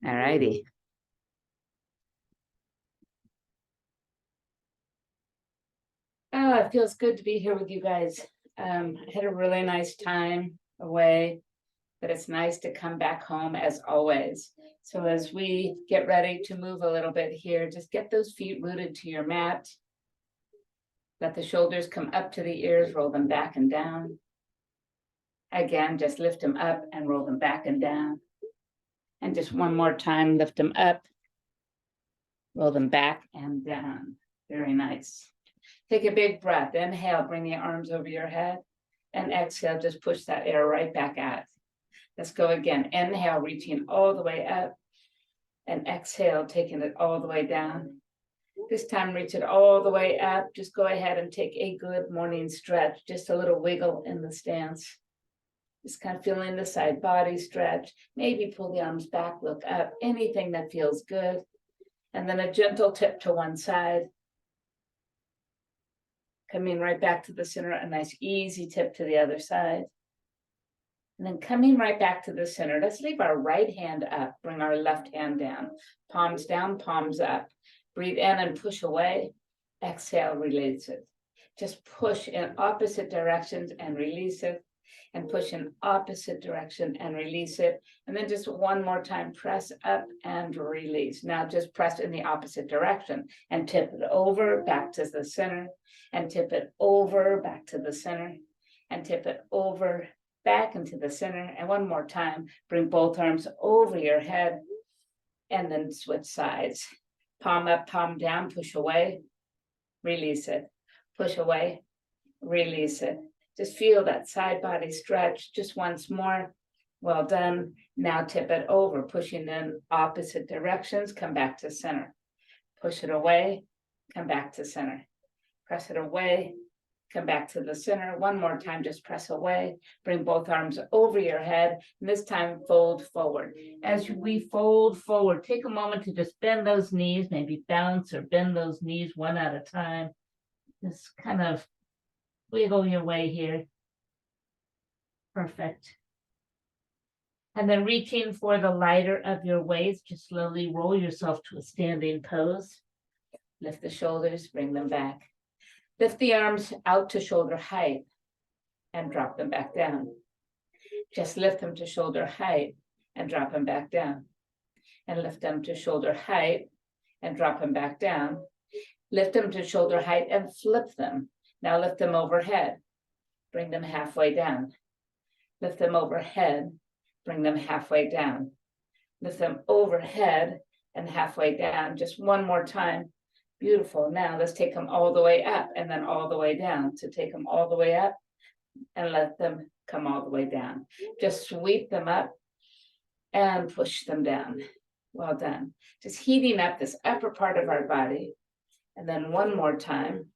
All righty. Oh, it feels good to be here with you guys. I had a really nice time away, but it's nice to come back home as always. So as we get ready to move a little bit here, just get those feet rooted to your mat. Let the shoulders come up to the ears, roll them back and down. Again, just lift them up and roll them back and down. And just one more time, lift them up, roll them back and down. Very nice. Take a big breath. Inhale, bring the arms over your head. And exhale, just push that air right back out. Let's go again. Inhale, reaching all the way up. And exhale, taking it all the way down. This time, reach it all the way up. Just go ahead and take a good morning stretch. Just a little wiggle in the stance. Just kind of feeling the side body stretch. Maybe pull the arms back, look up. Anything that feels good. And then a gentle tip to one side. Coming right back to the center, a nice easy tip to the other side. And then coming right back to the center, let's leave our right hand up, bring our left hand down, palms down, palms up. Breathe in and push away, exhale, release it. Just push in opposite directions and release it, and push in opposite direction and release it. And then just one more time, press up and release. Now just press in the opposite direction and tip it over back to the center, and tip it over back to the center, and tip it over back into the center. And one more time, bring both arms over your head and then switch sides. Palm up, palm down, push away, release it, push away, release it. Just feel that side body stretch just once more. Well done. Now tip it over, pushing in opposite directions, come back to center. Push it away, come back to center. Press it away, come back to the center. One more time, just press away. Bring both arms over your head, and this time fold forward. As we fold forward, take a moment to just bend those knees, maybe bounce or bend those knees one at a time. Just kind of wiggle your way here. Perfect. And then reaching for the lighter of your waist, just slowly roll yourself to a standing pose. Lift the shoulders, bring them back. Lift the arms out to shoulder height and drop them back down. Just lift them to shoulder height and drop them back down. And lift them to shoulder height and drop them back down. Lift them to shoulder height and flip them. Now lift them overhead. Bring them halfway down. Lift them overhead. Bring them halfway down. Lift them overhead and halfway down. Just one more time. Beautiful. Now let's take them all the way up and then all the way down. So take them all the way up and let them come all the way down. Just sweep them up and push them down. Well done. Just heating up this upper part of our body. And then one more time.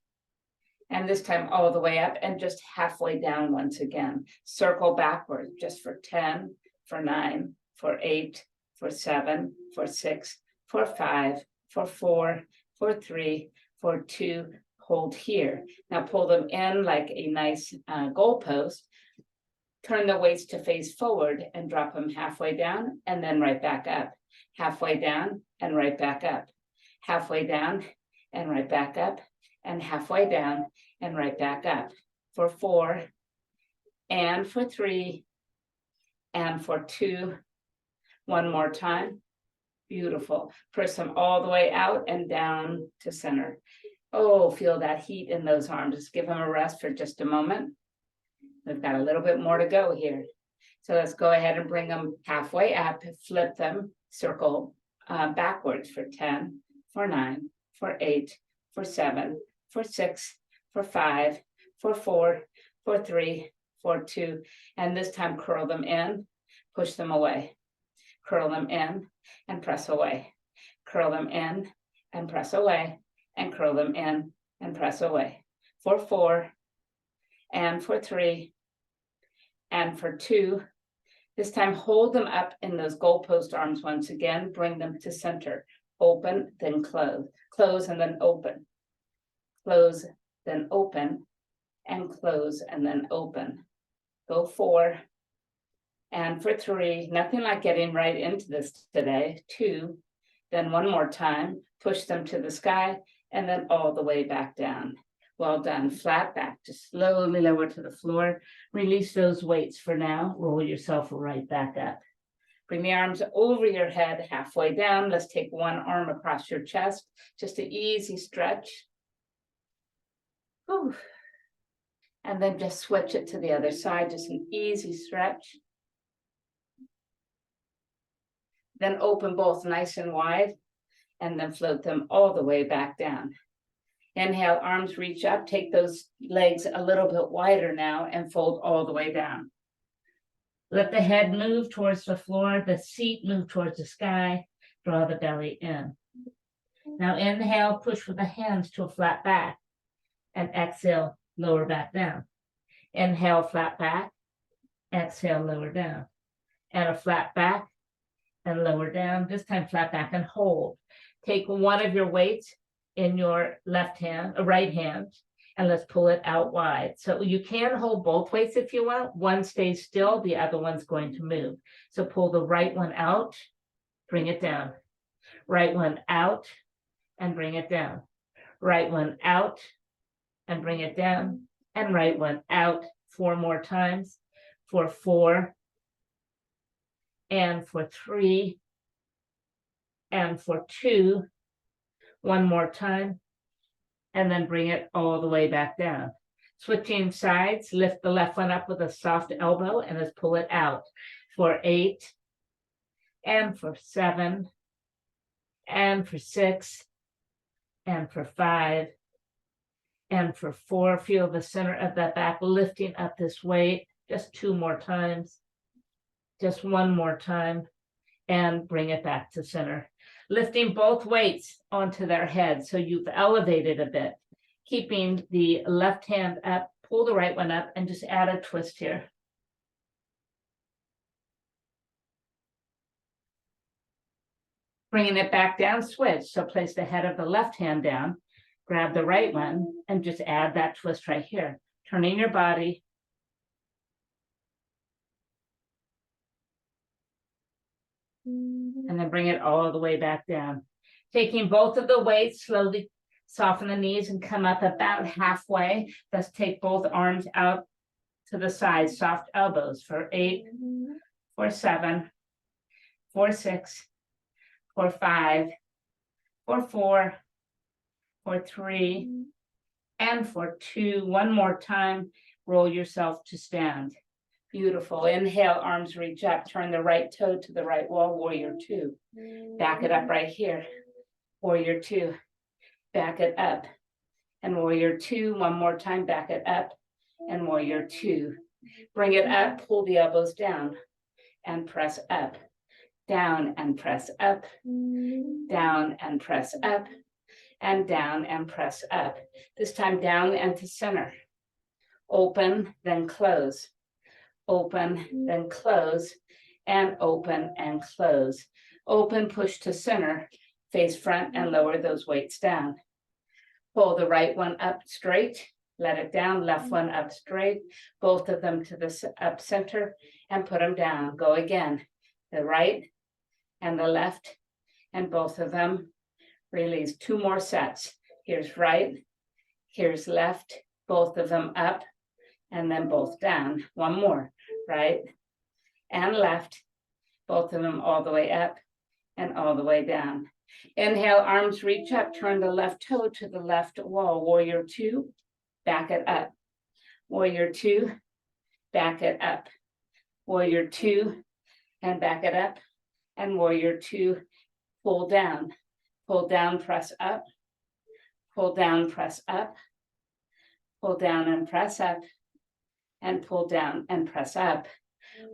And this time all the way up and just halfway down once again. Circle backwards just for 10, for 9, for 8, for 7, for 6, for 5, for 4, for 3, for 2, hold here. Now pull them in like a nice goalpost. Turn the waist to face forward and drop them halfway down and then right back up. Halfway down and right back up. Halfway down and right back up. And halfway down and right back up. For 4, and for 3, and for 2. One more time. Beautiful. Press them all the way out and down to center. Oh, feel that heat in those arms. Just give them a rest for just a moment. We've got a little bit more to go here. So let's go ahead and bring them halfway up, flip them, circle backwards for 10, for 9, for 8, for 7, for 6, for 5, for 4, for 3, for 2. And this time curl them in, push them away. Curl them in and press away. Curl them in and press away, and curl them in and press away. For 4, and for 3, and for 2. This time hold them up in those goalpost arms once again. Bring them to center. Open, then close. Close and then open. Close, then open, and close and then open. Go 4, And for 3, nothing like getting right into this today. 2, then one more time, push them to the sky, and then all the way back down. Well done, flat back, just slowly lower to the floor. Release those weights for now, roll yourself right back up. Bring the arms over your head, halfway down. Let's take one arm across your chest, just an easy stretch. Whew. And then just switch it to the other side, just an easy stretch. Then open both nice and wide, and then float them all the way back down. Inhale, arms reach up, take those legs a little bit wider now and fold all the way down. Let the head move towards the floor, the seat move towards the sky, draw the belly in. Now inhale, push with the hands to a flat back, and exhale, lower back down. Inhale, flat back, exhale, lower down. And a flat back and lower down, this time flat back and hold. Take one of your weights in your right hand, and let's pull it out wide. So you can hold both weights if you want. One stays still, the other one's going to move. So pull the right one out, bring it down. Right one out and bring it down. Right one out and bring it down. And right one out 4 more times. For 4, and for 3, and for 2. One more time. And then bring it all the way back down. Switching sides, lift the left one up with a soft elbow and let's pull it out. For 8, and for 7, and for 6, and for 5, and for 4. Feel the center of that back lifting up this weight. Just 2 more times. Just 1 more time. And bring it back to center. Lifting both weights onto their head so you've elevated a bit. Keeping the left hand up, pull the right one up, and just add a twist here. Bringing it back down, switch. So place the head of the left hand down, grab the right one, and just add that twist right here. Turning your body. And then bring it all the way back down. Taking both of the weights, slowly soften the knees and come up about halfway. Let's take both arms out to the side, soft elbows for 8, for 7, for 6, for 5, for 4, for 3, and for 2. One more time, roll yourself to stand. Beautiful. Inhale, arms reach up, turn the right toe to the right wall, warrior 2. Back it up right here. Warrior 2, back it up, and warrior 2, one more time, back it up, and warrior 2. Bring it up, pull the elbows down, and press up, down and press up, down and press up, and down and press up. This time down and to center. Open, then close. Open, then close, and open and close. Open, push to center. Face front and lower those weights down. Pull the right one up straight, let it down, left one up straight, both of them to the up center, and put them down. Go again, the right and the left, and both of them. Release. 2 more sets. Here's right, here's left, both of them up, and then both down. 1 more, right and left, both of them all the way up and all the way down. Inhale, arms reach up, turn the left toe to the left wall. Warrior 2, back it up. Warrior 2, back it up. Warrior 2, and back it up. And warrior 2, pull down, press up, pull down, press up, pull down and press up, and pull down and press up.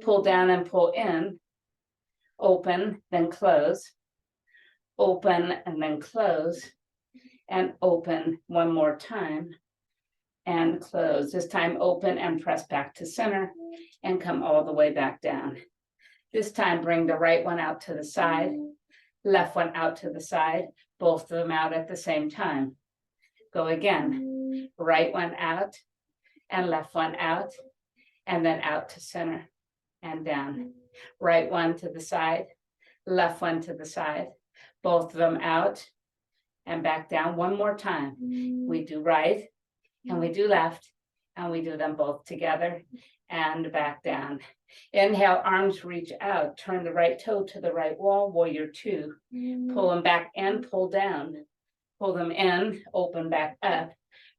Pull down and pull in, open, then close. Open and then close, and open 1 more time, and close. This time open and press back to center, and come all the way back down. This time bring the right one out to the side, left one out to the side, both of them out at the same time. Go again, right one out, and left one out, and then out to center, and down. Right one to the side, left one to the side, both of them out and back down. One more time. We do right and we do left and we do them both together and back down. Inhale, arms reach out, turn the right toe to the right wall, warrior two, pull them back and pull down, pull them in, open back up,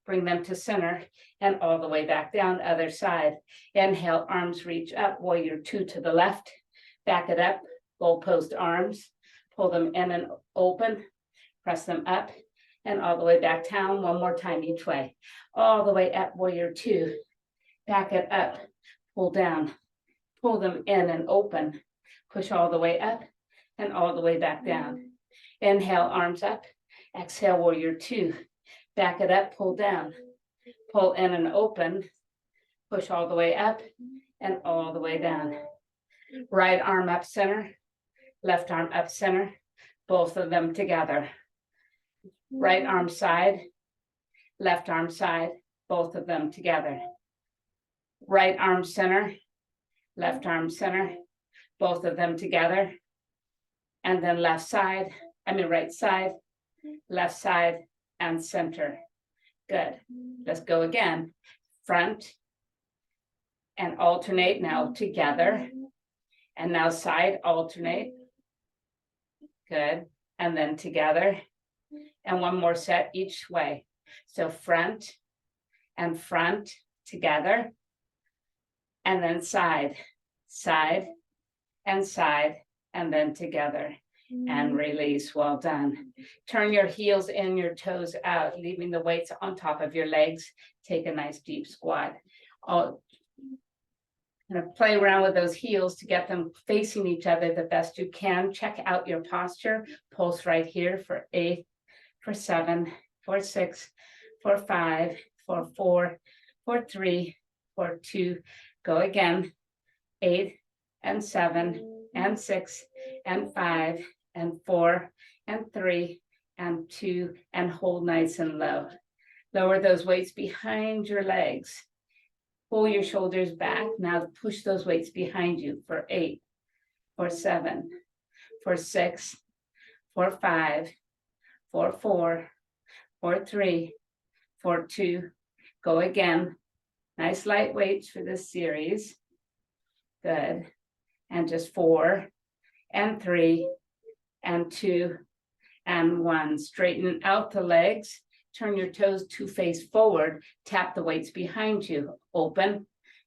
bring them to center and all the way back down, other side. Inhale, arms reach up, warrior two to the left, back it up, goalpost arms, pull them in and open, press them up and all the way back down. One more time each way, all the way up, warrior two, back it up, pull down, pull them in and open, push all the way up and all the way back down. Inhale, arms up, exhale, warrior two, back it up, pull down, pull in and open, push all the way up and all the way down. Right arm up center, left arm up center, both of them together. Right arm side, left arm side, both of them together. Right arm center, left arm center, both of them together. And then right side, left side, and center. Good. Let's go again. Front and alternate now together. And now side, alternate. Good. And then together. And one more set each way. So front and front together. And then side, side, and side, and then together. And release. Well done. Turn your heels in, your toes out, leaving the weights on top of your legs. Take a nice deep squat. I'll play around with those heels to get them facing each other the best you can. Check out your posture. Pulse right here for 8, for 7, for 6, for 5, for 4, for 3, for 2. Go again. 8 and 7 and 6 and 5 and 4 and 3 and 2, and hold nice and low. Lower those weights behind your legs. Pull your shoulders back. Now push those weights behind you for 8, for 7, for 6, for 5, for 4, for 3, for 2. Go again. Nice light weights for this series. Good. And just 4 and 3 and 2 and 1. Straighten out the legs. Turn your toes to face forward. Tap the weights behind you. Open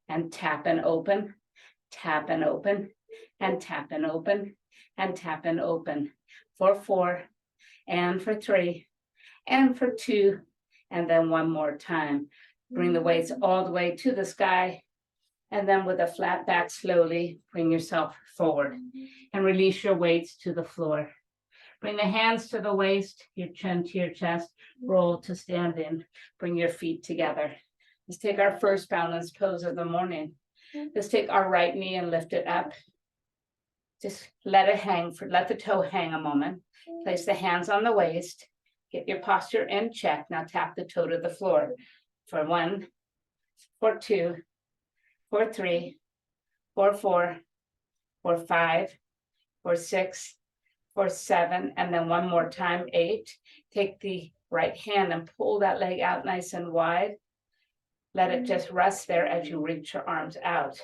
and tap and open. Tap and open and tap and open and tap and open. For 4 and for 3 and for 2. And then one more time. Bring the weights all the way to the sky. And then with a flat back, slowly bring yourself forward and release your weights to the floor. Bring the hands to the waist, your chin to your chest, roll to stand in. Bring your feet together. Let's take our first balance pose of the morning. Let's take our right knee and lift it up. Just let it hang, let the toe hang a moment. Place the hands on the waist. Get your posture in check. Now tap the toe to the floor. For 1, for 2, for 3, for 4, for 5, for 6, for 7, and then one more time, 8. Take the right hand and pull that leg out nice and wide. Let it just rest there as you reach your arms out.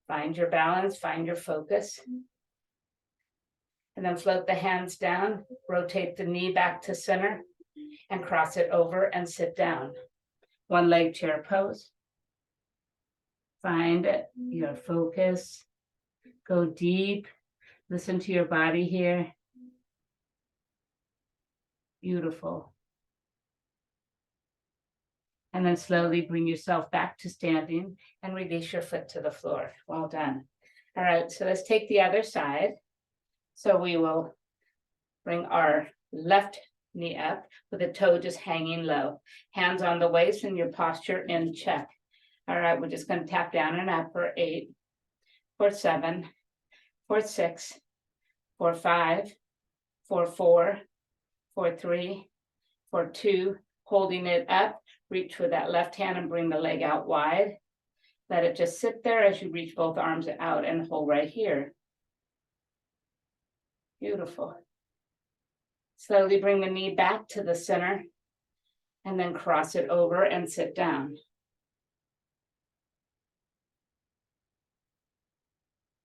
Find your balance, find your focus. And then float the hands down, rotate the knee back to center, and cross it over and sit down. One leg chair pose. Find your focus. Go deep. Listen to your body here. Beautiful. And then slowly bring yourself back to standing and release your foot to the floor. Well done. All right, so let's take the other side. So we will bring our left knee up with the toe just hanging low. Hands on the waist and your posture in check. All right, we're just going to tap down and up for 8, for 7, for 6, for 5, for 4, for 3, for 2, holding it up. Reach with that left hand and bring the leg out wide. Let it just sit there as you reach both arms out and hold right here. Beautiful. Slowly bring the knee back to the center and then cross it over and sit down.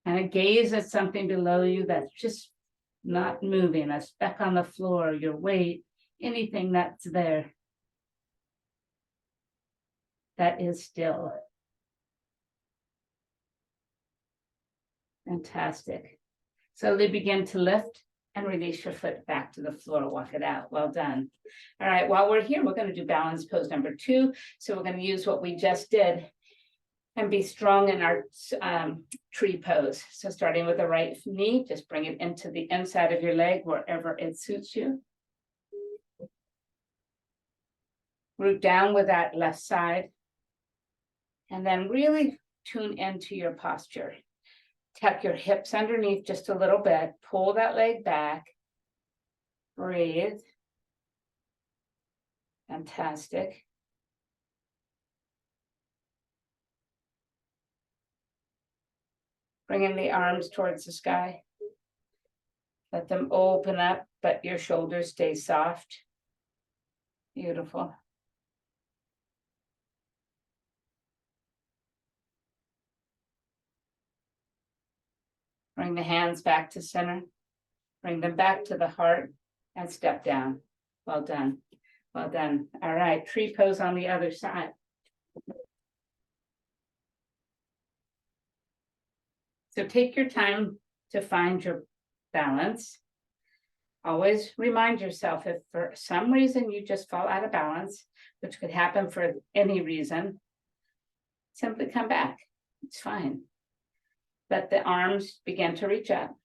And gaze at something below you that's just not moving, a speck on the floor, your weight, anything that's there that is still. Fantastic. Slowly begin to lift and release your foot back to the floor. Walk it out. Well done. All right, while we're here, we're going to do balance pose number 2. So we're going to use what we just did and be strong in our tree pose. So starting with the right knee, just bring it into the inside of your leg, wherever it suits you. Root down with that left side. And then really tune into your posture. Tuck your hips underneath just a little bit. Pull that leg back. Breathe. Fantastic. Bringing the arms towards the sky. Let them open up, but your shoulders stay soft. Beautiful. Bring the hands back to center. Bring them back to the heart and step down. Well done. Well done. All right, tree pose on the other side. So take your time to find your balance. Always remind yourself if for some reason you just fall out of balance, which could happen for any reason, simply come back. It's fine. Let the arms begin to reach up.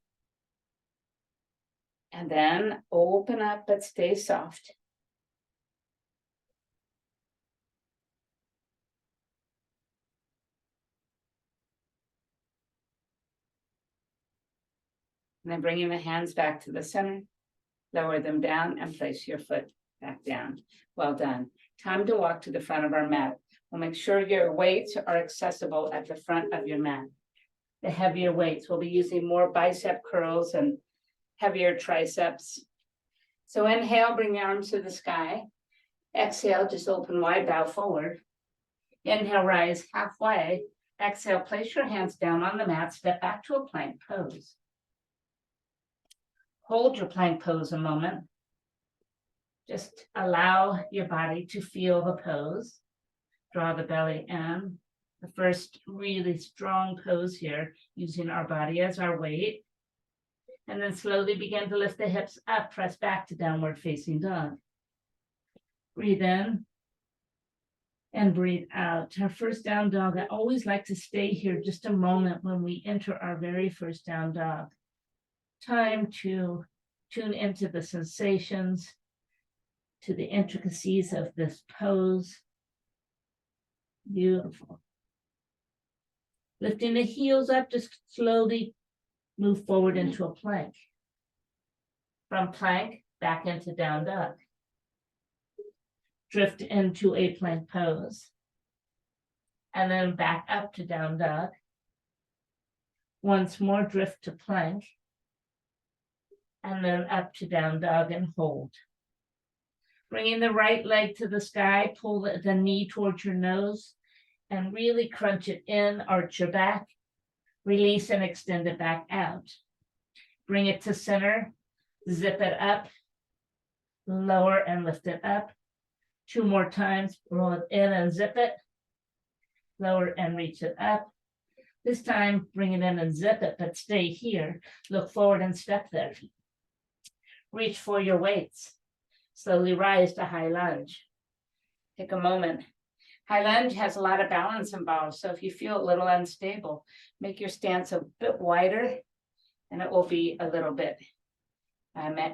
And then open up, but stay soft. And then bringing the hands back to the center, lower them down and place your foot back down. Well done. Time to walk to the front of our mat. We'll make sure your weights are accessible at the front of your mat. The heavier weights, we'll be using more bicep curls and heavier triceps. So inhale, bring the arms to the sky. Exhale, just open wide, bow forward. Inhale, rise halfway. Exhale, place your hands down on the mat, step back to a plank pose. Hold your plank pose a moment. Just allow your body to feel the pose. Draw the belly in. The first really strong pose here, using our body as our weight. And then slowly begin to lift the hips up, press back to downward facing dog. Breathe in and breathe out. Our first down dog, I always like to stay here just a moment when we enter our very first down dog. Time to tune into the sensations, to the intricacies of this pose. Beautiful. Lifting the heels up, just slowly move forward into a plank. From plank, back into down dog. Drift into a plank pose. And then back up to down dog. Once more, drift to plank. And then up to down dog and hold. Bringing the right leg to the sky, pull the knee towards your nose and really crunch it in, arch your back, release and extend it back out. Bring it to center, zip it up, lower and lift it up. 2 more times, roll it in and zip it, lower and reach it up. This time, bring it in and zip it, but stay here. Look forward and step there. Reach for your weights. Slowly rise to high lunge. Take a moment. High lunge has a lot of balance involved, so if you feel a little unstable, make your stance a bit wider, and it will be a little bit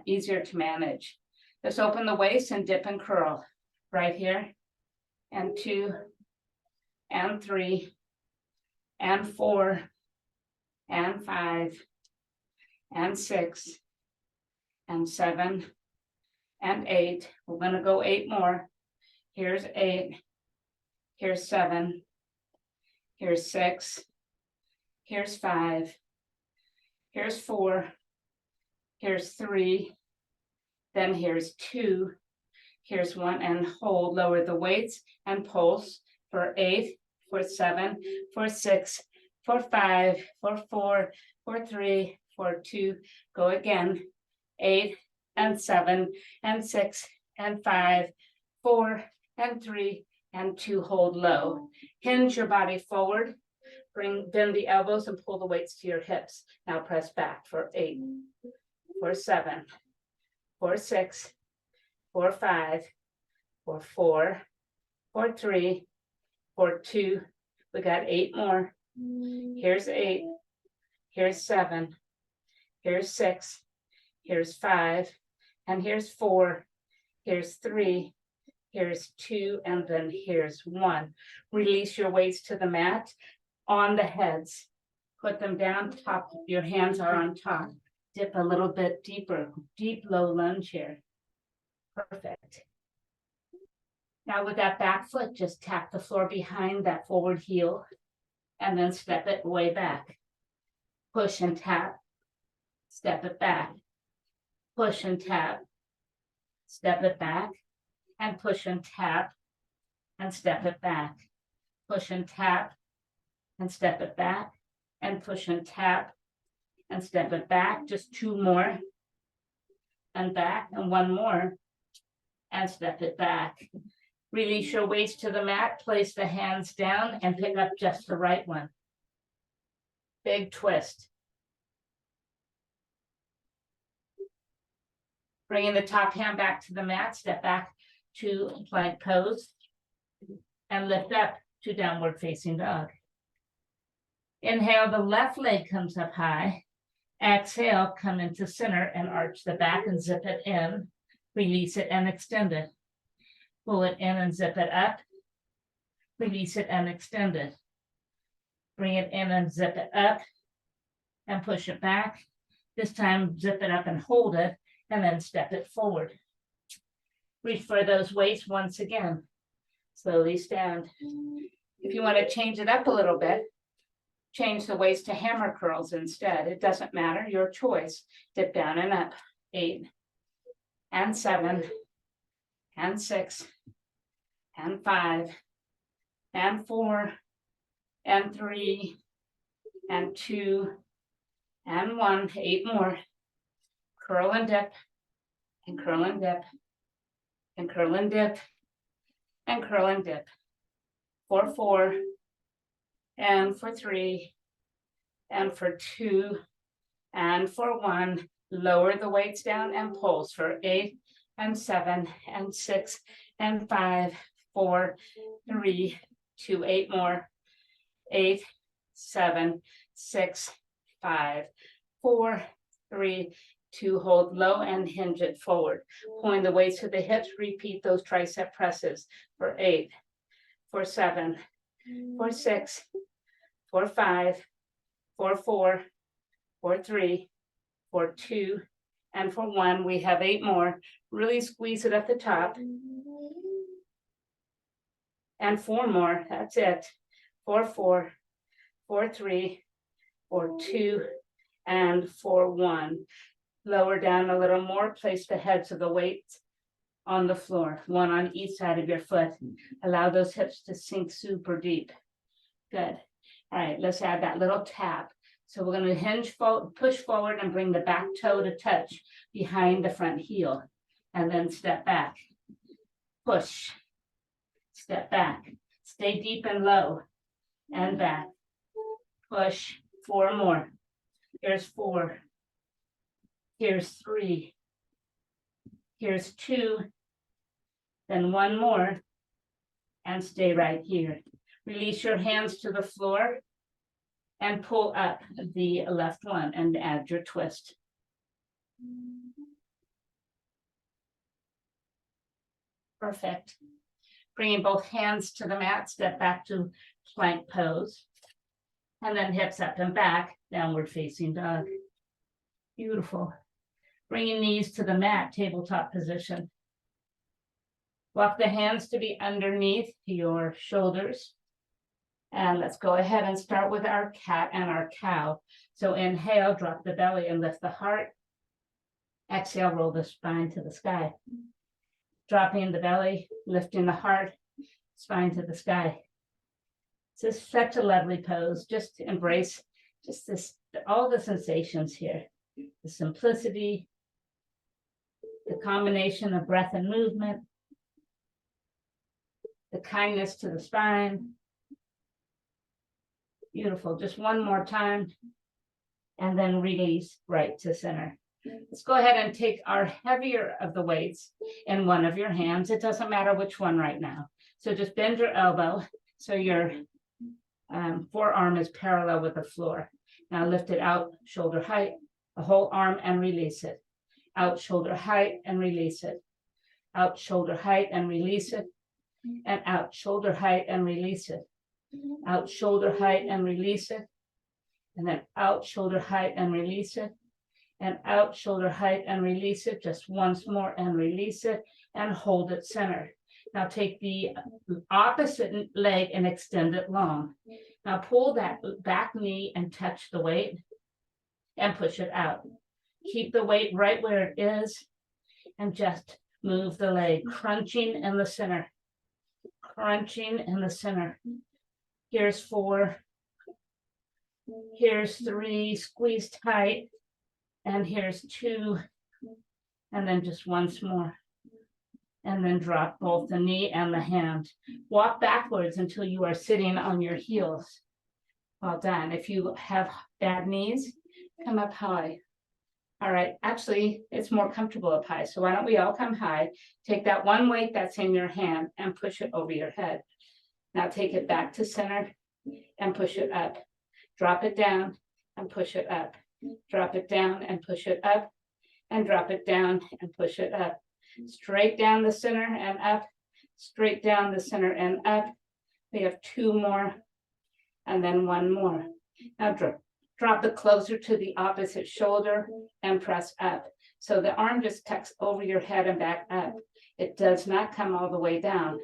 easier to manage. Just open the waist and dip and curl. Right here, and 2, and 3, and 4, and 5, and 6, and 7, and 8. We're going to go 8 more. Here's 8. Here's 7. Here's 6. Here's 5. Here's 4. Here's 3. Then here's 2. Here's 1, and hold. Lower the weights and pulse for 8, for 7, for 6, for 5, for 4, for 3, for 2. Go again. 8 and 7 and 6 and 5, 4 and 3 and 2. Hold low. Hinge your body forward. Bend the elbows and pull the weights to your hips. Now press back for 8, for 7, for 6, for 5, for 4, for 3, for 2. We got 8 more. Here's 8. Here's 7. Here's 6. Here's 5. And here's 4. Here's 3. Here's 2. And then here's 1. Release your weights to the mat on the heads. Put them down top. Your hands are on top. Dip a little bit deeper. Deep low lunge here. Perfect. Now with that back foot, just tap the floor behind that forward heel and then step it way back. Push and tap. Step it back. Push and tap. Step it back. And push and tap. And step it back. Push and tap. And step it back. And push and tap. And step it back. Just 2 more. And back. And 1 more. And step it back. Release your weights to the mat, place the hands down, and pick up just the right one. Big twist. Bringing the top hand back to the mat, step back to plank pose, and lift up to downward facing dog. Inhale, the left leg comes up high. Exhale, come into center and arch the back and zip it in. Release it and extend it. Pull it in and zip it up. Release it and extend it. Bring it in and zip it up and push it back. This time, zip it up and hold it, and then step it forward. Reach for those weights once again. Slowly stand. If you want to change it up a little bit, change the weights to hammer curls instead. It doesn't matter, your choice. Dip down and up. 8 and 7 and 6 and 5 and 4 and 3 and 2 and 1. 8 more. Curl and dip and curl and dip and curl and dip and curl and dip. For 4 and for 3 and for 2 and for 1. Lower the weights down and pulse for 8 and 7 and 6 and 5, 4, 3, 2, 8 more. 8, 7, 6, 5, 4, 3, 2. Hold low and hinge it forward. Pulling the weights to the hips, repeat those tricep presses for 8, for 7, for 6, for 5, for 4, for 3, for 2, and for 1. We have 8 more. Really squeeze it at the top. And 4 more. That's it. For 4, for 3, for 2, and for 1. Lower down a little more. Place the heads of the weights on the floor, 1 on each side of your foot. Allow those hips to sink super deep. Good. All right, let's add that little tap. So we're going to push forward and bring the back toe to touch behind the front heel. And then step back. Push. Step back. Stay deep and low. And back. Push. 4 more. Here's 4. Here's 3. Here's 2. Then 1 more. And stay right here. Release your hands to the floor. And pull up the left one and add your twist. Perfect. Bringing both hands to the mat, step back to plank pose. And then hips up and back, downward facing dog. Beautiful. Bringing knees to the mat, tabletop position. Walk the hands to be underneath your shoulders. And let's go ahead and start with our cat and our cow. So inhale, drop the belly and lift the heart. Exhale, roll the spine to the sky. Dropping the belly, lifting the heart, spine to the sky. This is such a lovely pose. Just embrace just this, all the sensations here. The simplicity, the combination of breath and movement, the kindness to the spine. Beautiful. Just one more time. And then release right to center. Let's go ahead and take our heavier of the weights in one of your hands. It doesn't matter which one right now. So just bend your elbow so your forearm is parallel with the floor. Now lift it out, shoulder height, the whole arm, and release it. Out, shoulder height, and release it. Out, shoulder height, and release it. And out, shoulder height, and release it. Out, shoulder height, and release it. And then out, shoulder height, and release it. And out, shoulder height, and release it. Just once more, and release it, and hold it center. Now take the opposite leg and extend it long. Now pull that back knee and touch the weight and push it out. Keep the weight right where it is and just move the leg, crunching in the center. Crunching in the center. Here's 4. Here's 3, squeeze tight. And here's 2. And then just once more. And then drop both the knee and the hand. Walk backwards until you are sitting on your heels. Well done. If you have bad knees, come up high. All right, actually, it's more comfortable up high. So why don't we all come high? Take that one weight that's in your hand and push it over your head. Now take it back to center and push it up. Drop it down and push it up. Drop it down and push it up. And drop it down and push it up. Straight down the center and up, straight down the center and up. We have 2 more, and then 1 more. Now drop it closer to the opposite shoulder and press up. So the arm just tucks over your head and back up. It does not come all the way down.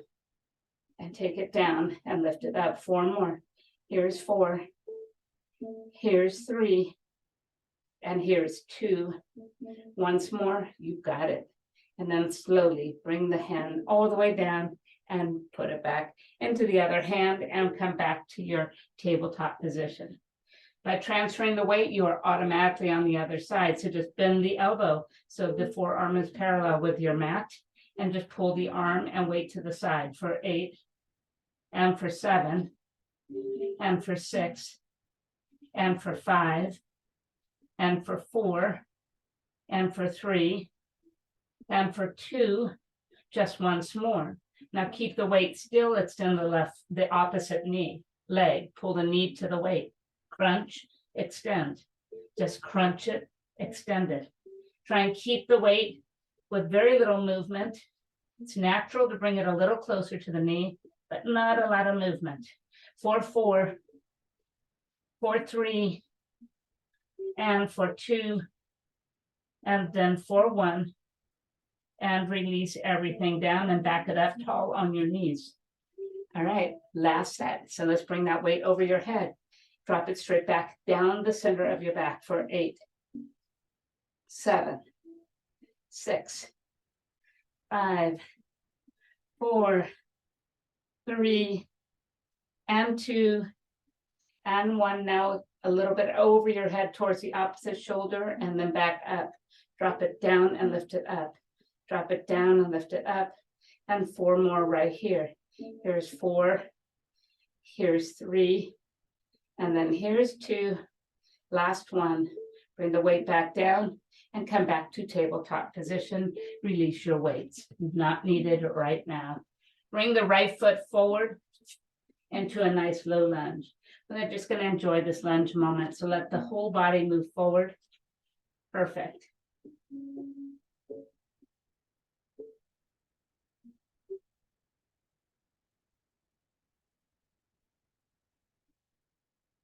And take it down and lift it up. 4 more. Here's 4. Here's 3. And here's 2. Once more, you got it. And then slowly bring the hand all the way down and put it back into the other hand and come back to your tabletop position. By transferring the weight, you are automatically on the other side. So just bend the elbow so the forearm is parallel with your mat and just pull the arm and weight to the side for 8 and for 7 and for 6 and for 5 and for 4 and for 3 and for 2, just once more. Now keep the weight still, extend the opposite leg, pull the knee to the weight, crunch, extend, just crunch it, extend it. Try and keep the weight with very little movement. It's natural to bring it a little closer to the knee, but not a lot of movement. 4, 4, 4, 3, and for 2, and then 4, 1. And release everything down and back it up tall on your knees. All right, last set. So let's bring that weight over your head. Drop it straight back down the center of your back for 8, 7, 6, 5, 4, 3, and 2, and 1. Now a little bit over your head towards the opposite shoulder and then back up. Drop it down and lift it up. Drop it down and lift it up. And 4 more right here. Here's 4. Here's 3. And then here's 2. Last one. Bring the weight back down and come back to tabletop position. Release your weights. Not needed right now. Bring the right foot forward into a nice low lunge. We're just going to enjoy this lunge moment. So let the whole body move forward. Perfect.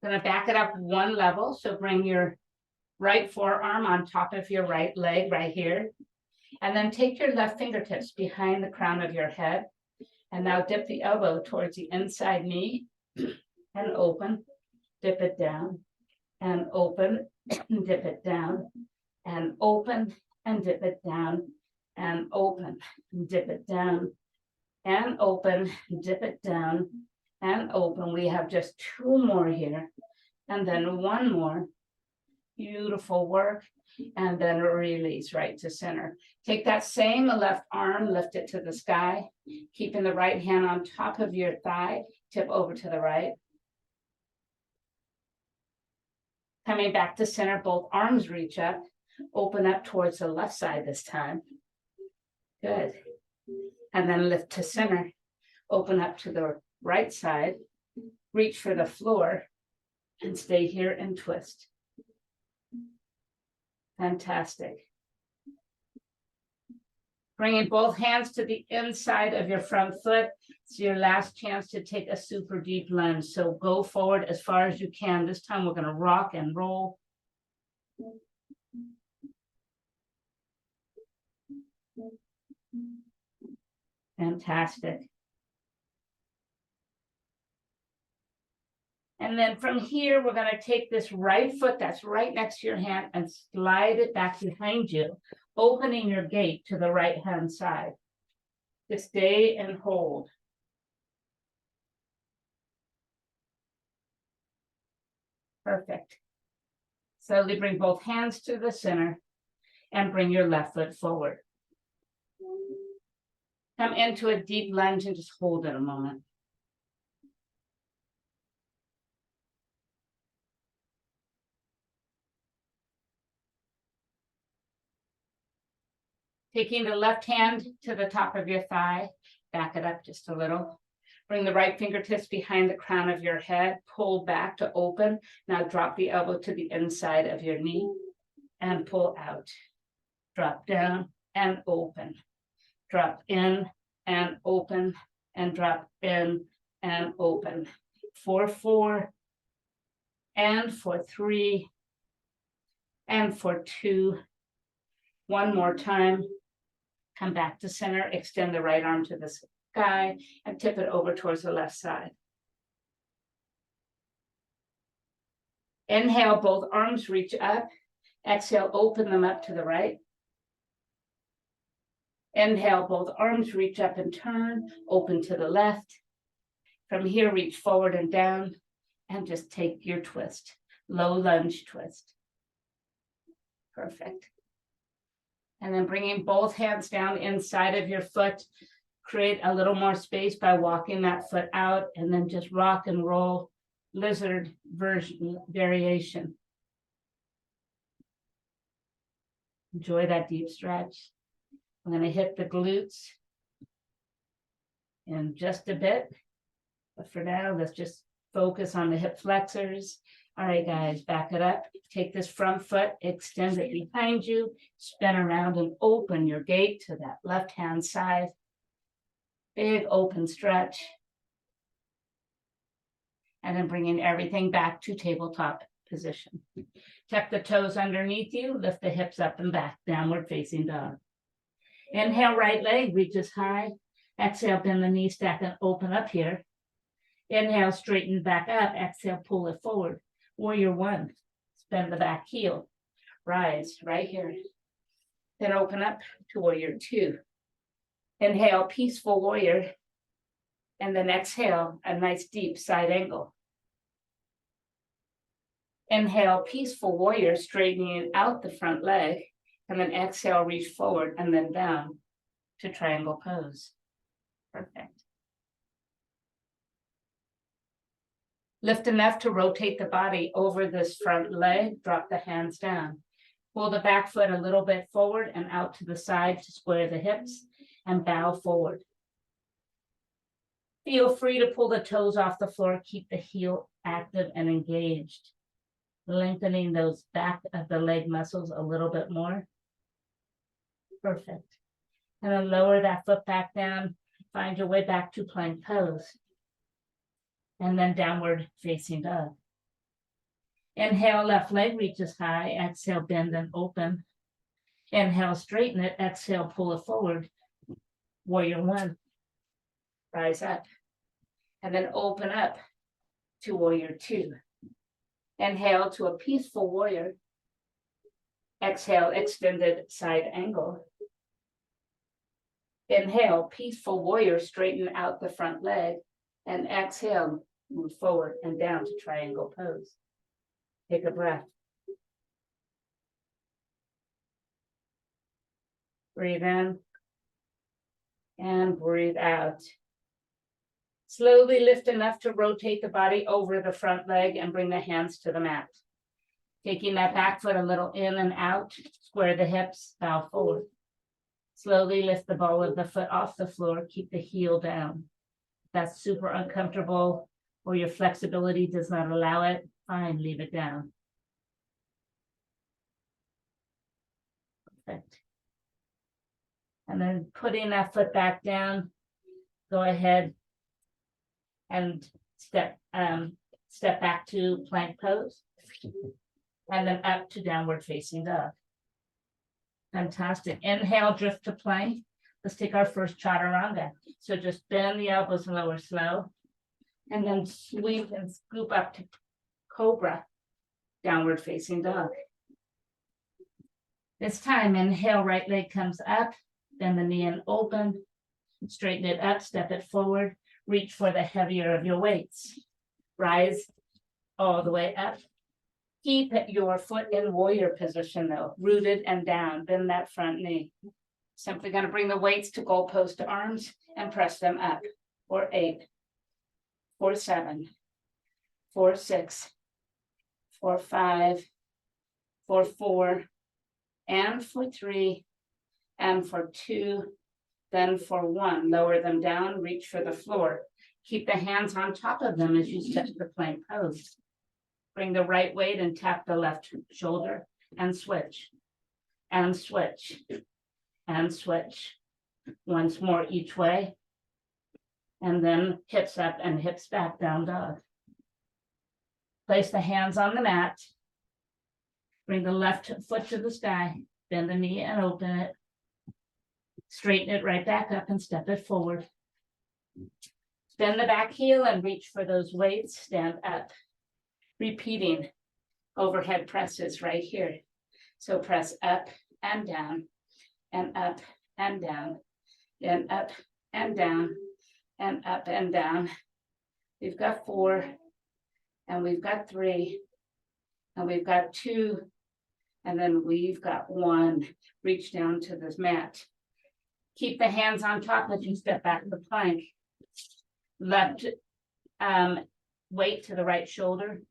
Going to back it up 1 level. So bring your right forearm on top of your right leg right here. And then take your left fingertips behind the crown of your head. And now dip the elbow towards the inside knee and open, dip it down, and open, dip it down, and open, and dip it down, and open, dip it down, and open, dip it down, and open. We have just 2 more here, and then 1 more. Beautiful work. And then release right to center. Take that same left arm, lift it to the sky, keeping the right hand on top of your thigh, tip over to the right. Coming back to center, both arms reach up, open up towards the left side this time. Good. And then lift to center, open up to the right side, reach for the floor, and stay here and twist. Fantastic. Bringing both hands to the inside of your front foot. It's your last chance to take a super deep lunge. So go forward as far as you can. This time we're going to rock and roll. Fantastic. And then from here, we're going to take this right foot that's right next to your hand and slide it back behind you, opening your gate to the right hand side. To stay and hold. Perfect. Slowly bring both hands to the center and bring your left foot forward. Come into a deep lunge and just hold it a moment. Taking the left hand to the top of your thigh, back it up just a little. Bring the right fingertips behind the crown of your head, pull back to open. Now drop the elbow to the inside of your knee and pull out. Drop down and open. Drop in and open and drop in and open. For 4 and for 3 and for 2. One more time. Come back to center, extend the right arm to the sky and tip it over towards the left side. Inhale, both arms reach up. Exhale, open them up to the right. Inhale, both arms reach up and turn, open to the left. From here, reach forward and down and just take your twist. Low lunge twist. Perfect. And then bringing both hands down inside of your foot, create a little more space by walking that foot out and then just rock and roll, lizard version variation. Enjoy that deep stretch. I'm going to hit the glutes in just a bit. But for now, let's just focus on the hip flexors. All right, guys, back it up. Take this front foot, extend it behind you, spin around and open your gate to that left-hand side. Big open stretch. And then bringing everything back to tabletop position. Tuck the toes underneath you, lift the hips up and back, downward facing dog. Inhale, right leg reaches high. Exhale, bend the knee, stack and open up here. Inhale, straighten back up. Exhale, pull it forward. Warrior 1, bend the back heel. Rise right here. Then open up to Warrior 2. Inhale, peaceful warrior. And then exhale, a nice deep side angle. Inhale, peaceful warrior, straightening out the front leg. And then exhale, reach forward and then down to triangle pose. Perfect. Lift enough to rotate the body over this front leg, drop the hands down. Pull the back foot a little bit forward and out to the side to square the hips and bow forward. Feel free to pull the toes off the floor, keep the heel active and engaged. Lengthening those back of the leg muscles a little bit more. Perfect. And then lower that foot back down, find your way back to plank pose. And then downward facing dog. Inhale, left leg reaches high. Exhale, bend and open. Inhale, straighten it. Exhale, pull it forward. Warrior 1. Rise up. And then open up to warrior two. Inhale to a peaceful warrior. Exhale, extended side angle. Inhale, peaceful warrior, straighten out the front leg. And exhale, move forward and down to triangle pose. Take a breath. Breathe in and breathe out. Slowly lift enough to rotate the body over the front leg and bring the hands to the mat. Taking that back foot a little in and out, square the hips, bow forward. Slowly lift the ball of the foot off the floor, keep the heel down. If that's super uncomfortable or your flexibility does not allow it, fine, leave it down. Perfect. And then putting that foot back down, go ahead and step back to plank pose. And then up to downward facing dog. Fantastic. Inhale, drift to plank. Let's take our first chaturanga. So just bend the elbows lower slow. And then sweep and scoop up to cobra, downward facing dog. This time, inhale, right leg comes up, bend the knee and open, straighten it up, step it forward, reach for the heavier of your weights. Rise all the way up. Keep your foot in warrior position though, rooted and down, bend that front knee. Simply gonna bring the weights to goalpost arms and press them up. For 8, for 7, for 6, for 5, for 4, and for 3, and for 2, then for 1. Lower them down, reach for the floor. Keep the hands on top of them as you step to the plank pose. Bring the right weight and tap the left shoulder and switch, and switch, and switch. Once more each way. And then hips up and hips back, down dog. Place the hands on the mat. Bring the left foot to the sky, bend the knee and open it. Straighten it right back up and step it forward. Bend the back heel and reach for those weights, stand up. Repeating overhead presses right here. So press up and down, and up and down, and up and down, and up and down. We've got 4, and we've got 3, and we've got 2, and then we've got 1. Reach down to this mat. Keep the hands on top as you step back to the plank. Left weight to the right shoulder.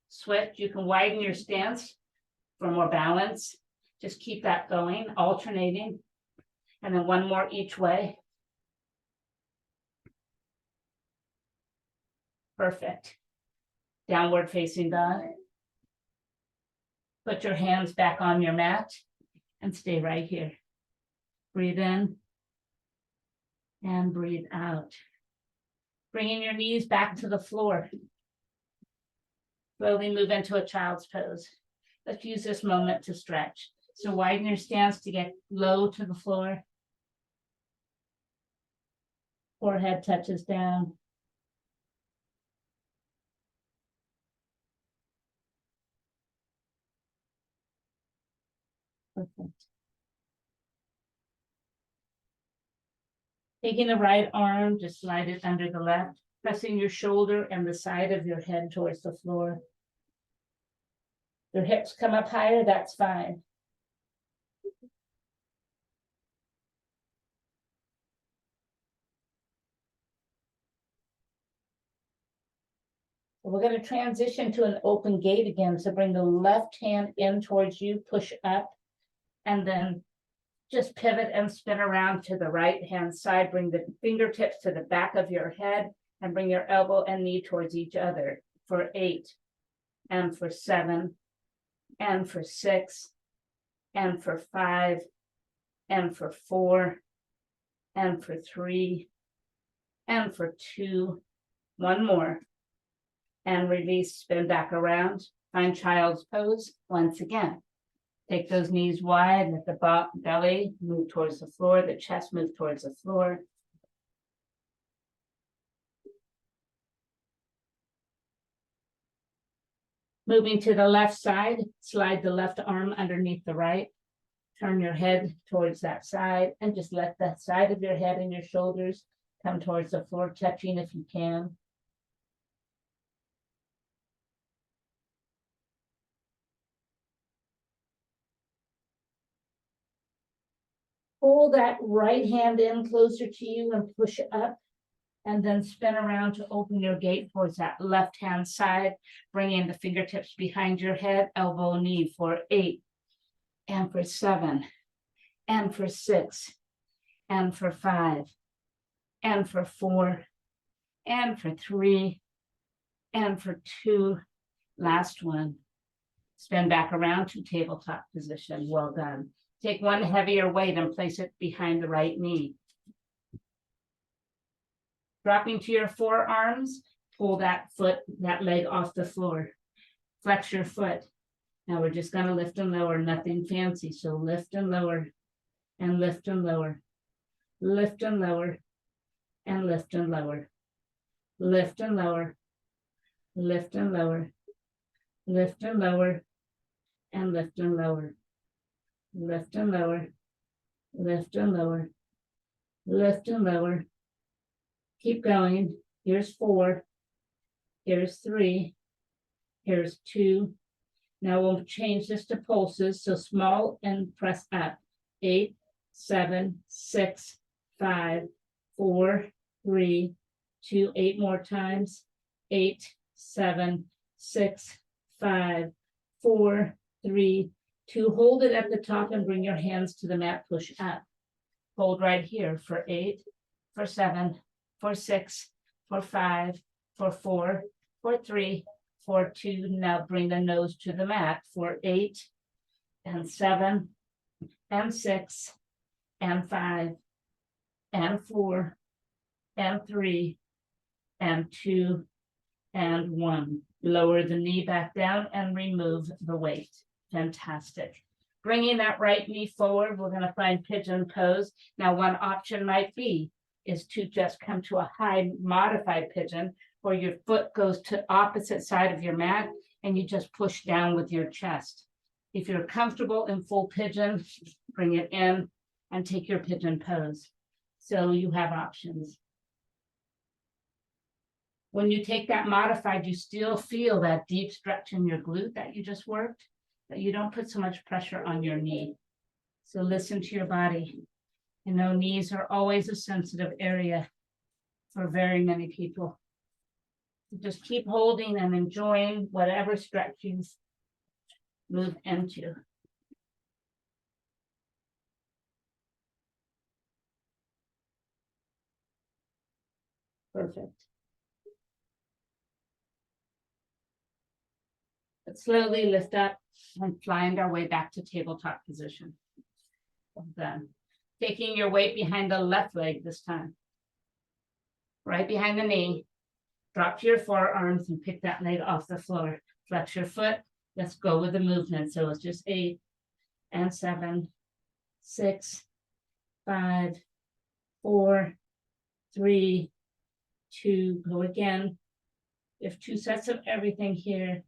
Switch. You can widen your stance for more balance. Just keep that going, alternating. And then 1 more each way. Perfect. Downward facing dog. Put your hands back on your mat and stay right here. Breathe in and breathe out. Bringing your knees back to the floor. Slowly move into a child's pose. Let's use this moment to stretch. So widen your stance to get low to the floor. Forehead touches down. Perfect. Taking the right arm, just slide it under the left, pressing your shoulder and the side of your head towards the floor. Your hips come up higher, that's fine. We're going to transition to an open gate again. So bring the left hand in towards you, push up, and then just pivot and spin around to the right hand side. Bring the fingertips to the back of your head and bring your elbow and knee towards each other for 8, and for 7, and for 6, and for 5, and for 4, and for 3, and for 2. 1 more. And release, spin back around, find child's pose once again. Take those knees wide, let the belly move towards the floor, the chest move towards the floor. Moving to the left side, slide the left arm underneath the right. Turn your head towards that side and just let the side of your head and your shoulders come towards the floor, touching if you can. Pull that right hand in closer to you and push up, and then spin around to open your gate towards that left hand side, bringing the fingertips behind your head, elbow, knee for 8, and for 7, and for 6, and for 5, and for 4, and for 3, and for 2. Last one. Spin back around to tabletop position. Well done. Take one heavier weight and place it behind the right knee. Dropping to your forearms, pull that leg off the floor. Flex your foot. Now we're just going to lift and lower, nothing fancy. So lift and lower, and lift and lower, lift and lower, and lift and lower, lift and lower, lift and lower, lift and lower, and lift and lower, lift and lower, lift and lower, lift and lower. Keep going. Here's 4, here's 3, here's 2. Now we'll change this to pulses. So small and press up. 8, 7, 6, 5, 4, 3, 2. 8 more times. 8, 7, 6, 5, 4, 3, 2. Hold it at the top and bring your hands to the mat. Push up. Hold right here for 8, for 7, for 6, for 5, for 4, for 3, for 2. Now bring the nose to the mat for 8, and 7, and 6, and 5, and 4, and 3, and 2, and 1. Lower the knee back down and remove the weight. Fantastic. Bringing that right knee forward, we're going to find pigeon pose. Now, one option might be is to just come to a high modified pigeon, where your foot goes to opposite side of your mat and you just push down with your chest. If you're comfortable in full pigeon, bring it in and take your pigeon pose. So you have options. When you take that modified, you still feel that deep stretch in your glute that you just worked, but you don't put so much pressure on your knee. So listen to your body. You know, knees are always a sensitive area for very many people. Just keep holding and enjoying whatever stretch you move into. Perfect. But slowly lift up and find our way back to tabletop position. Well done. Taking your weight behind the left leg this time. Right behind the knee. Drop to your forearms and pick that leg off the floor. Flex your foot. Let's go with the movement. So it's just 8, and 7, 6, 5, 4, 3, 2. Go again. We have 2 sets of everything here.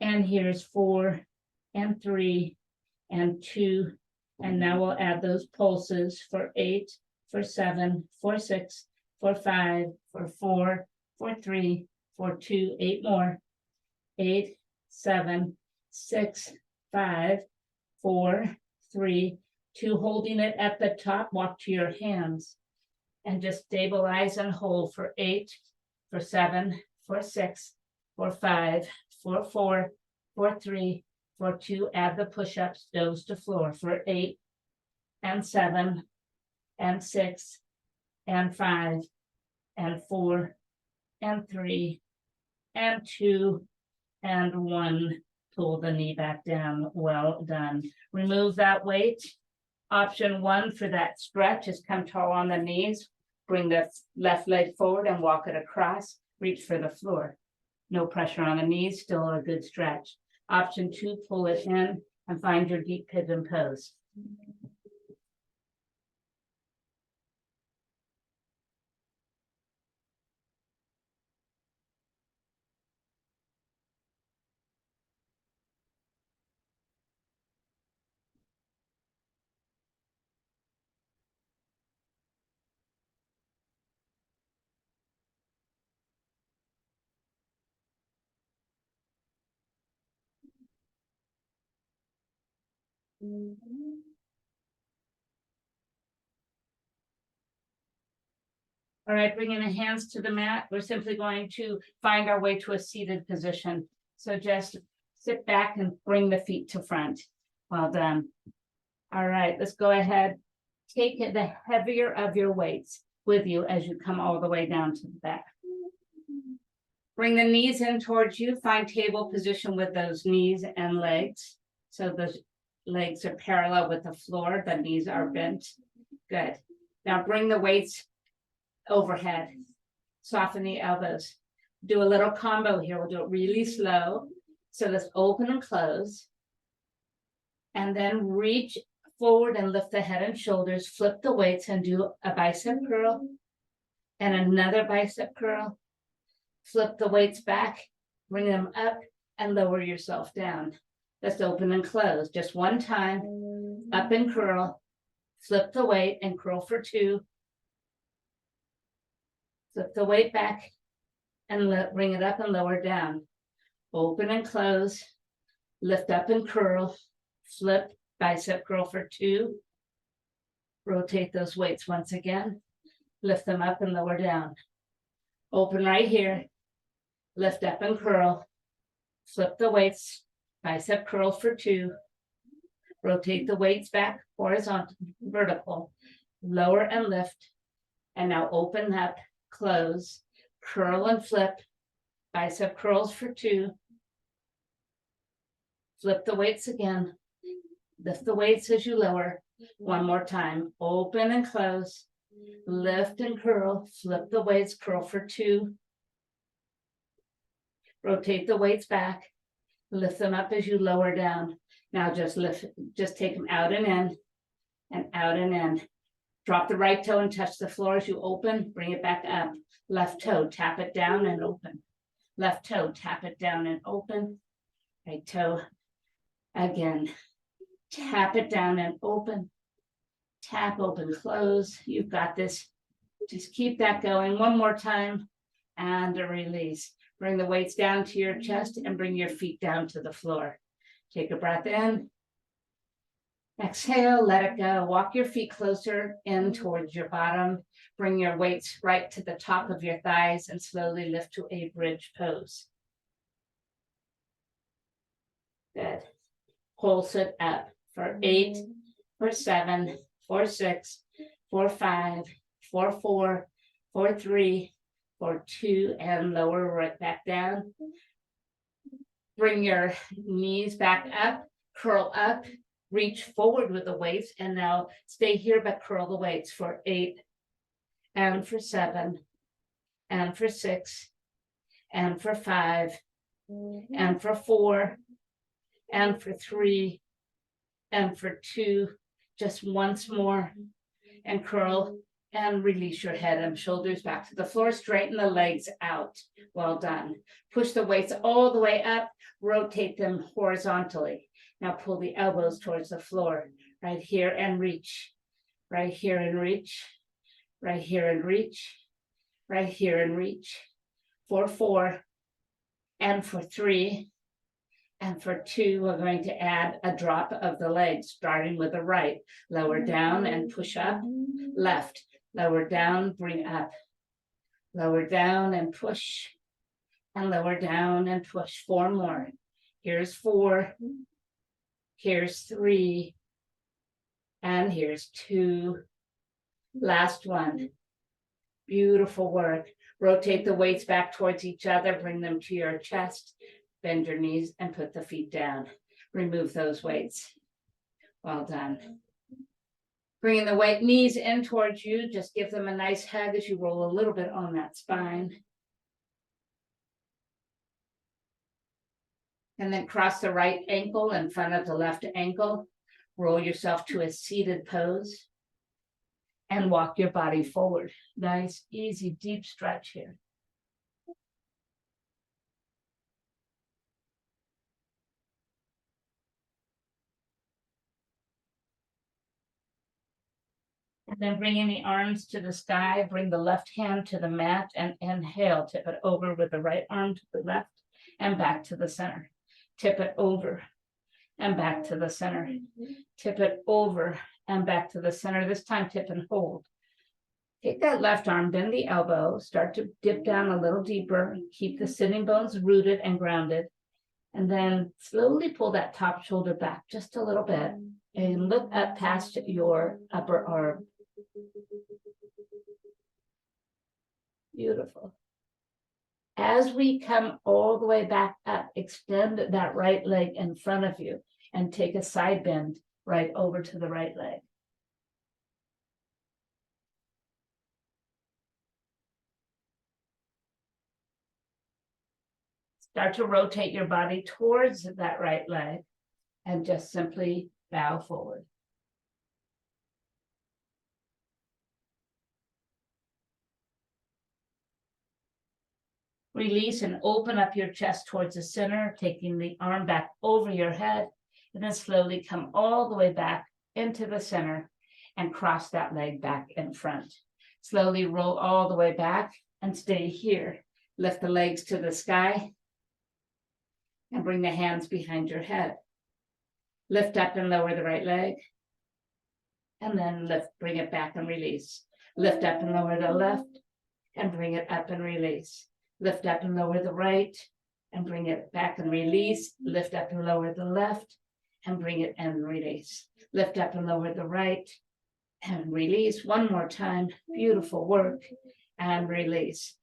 And here's 4, and 3, and 2. And now we'll add those pulses for 8, for 7, for 6, for 5, for 4, for 3, for 2. 8 more. 8, 7, 6, 5, 4, 3, 2. Holding it at the top, walk to your hands and just stabilize and hold for 8, for 7, for 6, for 5, for 4, for 3, for 2. Add the push-ups, nose to floor for 8, and 7, and 6, and 5, and 4, and 3, and 2, and 1. Pull the knee back down. Well done. Remove that weight. Option 1 for that stretch is come tall on the knees. Bring the left leg forward and walk it across. Reach for the floor. No pressure on the knees, still a good stretch. Option 2, pull it in and find your deep pigeon pose. All right, bringing the hands to the mat, we're simply going to find our way to a seated position. So just sit back and bring the feet to front. Well done. All right, let's go ahead. Take the heavier of your weights with you as you come all the way down to the back. Bring the knees in towards you. Find table position with those knees and legs. So the legs are parallel with the floor. The knees are bent. Good. Now bring the weights overhead. Soften the elbows. Do a little combo here. We'll do it really slow. So let's open and close. And then reach forward and lift the head and shoulders. Flip the weights and do a bicep curl. And another bicep curl. Flip the weights back. Bring them up and lower yourself down. Let's open and close. Just one time. Up and curl. Flip the weight and curl for 2. Flip the weight back and bring it up and lower down. Open and close. Lift up and curl. Flip, bicep curl for 2. Rotate those weights once again. Lift them up and lower down. Open right here. Lift up and curl. Flip the weights. Bicep curl for 2. Rotate the weights back, horizontal, vertical. Lower and lift. And now open up, close, curl and flip. Bicep curls for 2. Flip the weights again. Lift the weights as you lower. One more time. Open and close. Lift and curl. Flip the weights. Curl for 2. Rotate the weights back. Lift them up as you lower down. Now just lift. Just take them out and in. And out and in. Drop the right toe and touch the floor as you open. Bring it back up. Left toe. Tap it down and open. Left toe. Tap it down and open. Right toe. Again. Tap it down and open. Tap, open, close. You've got this. Just keep that going. One more time. And a release. Bring the weights down to your chest and bring your feet down to the floor. Take a breath in. Exhale, let it go. Walk your feet closer in towards your bottom. Bring your weights right to the top of your thighs and slowly lift to a bridge pose. Good. Pulse it up for 8, for 7, for 6, for 5, for 4, for 3, for 2, and lower right back down. Bring your knees back up, curl up, reach forward with the weights, and now stay here, but curl the weights for 8, and for 7, and for 6, and for 5, and for 4, and for 3, and for 2, just once more, and curl and release your head and shoulders back to the floor. Straighten the legs out. Well done. Push the weights all the way up. Rotate them horizontally. Now pull the elbows towards the floor. Right here and reach. Right here and reach. Right here and reach. Right here and reach. For 4. And for 3. And for 2, we're going to add a drop of the legs, starting with the right. Lower down and push up. Left. Lower down, bring up. Lower down and push. And lower down and push. 4 more. Here's 4. Here's 3. And here's 2. Last one. Beautiful work. Rotate the weights back towards each other. Bring them to your chest. Bend your knees and put the feet down. Remove those weights. Well done. Bringing the weight knees in towards you. Just give them a nice hug as you roll a little bit on that spine. And then cross the right ankle in front of the left ankle. Roll yourself to a seated pose. And walk your body forward. Nice, easy, deep stretch here. And then bringing the arms to the sky, bring the left hand to the mat and inhale, tip it over with the right arm to the left and back to the center. Tip it over and back to the center. Tip it over and back to the center. This time tip and hold. Take that left arm, bend the elbow, start to dip down a little deeper, keep the sitting bones rooted and grounded, and then slowly pull that top shoulder back just a little bit and look up past your upper arm. Beautiful. As we come all the way back up, extend that right leg in front of you and take a side bend right over to the right leg. Start to rotate your body towards that right leg and just simply bow forward. Release and open up your chest towards the center, taking the arm back over your head, and then slowly come all the way back into the center and cross that leg back in front. Slowly roll all the way back and stay here. Lift the legs to the sky and bring the hands behind your head. Lift up and lower the right leg. And then lift, bring it back and release. Lift up and lower the left and bring it up and release. Lift up and lower the right and bring it back and release. Lift up and lower the left and bring it and release. Lift up and lower the right and release. One more time. Beautiful work. And release.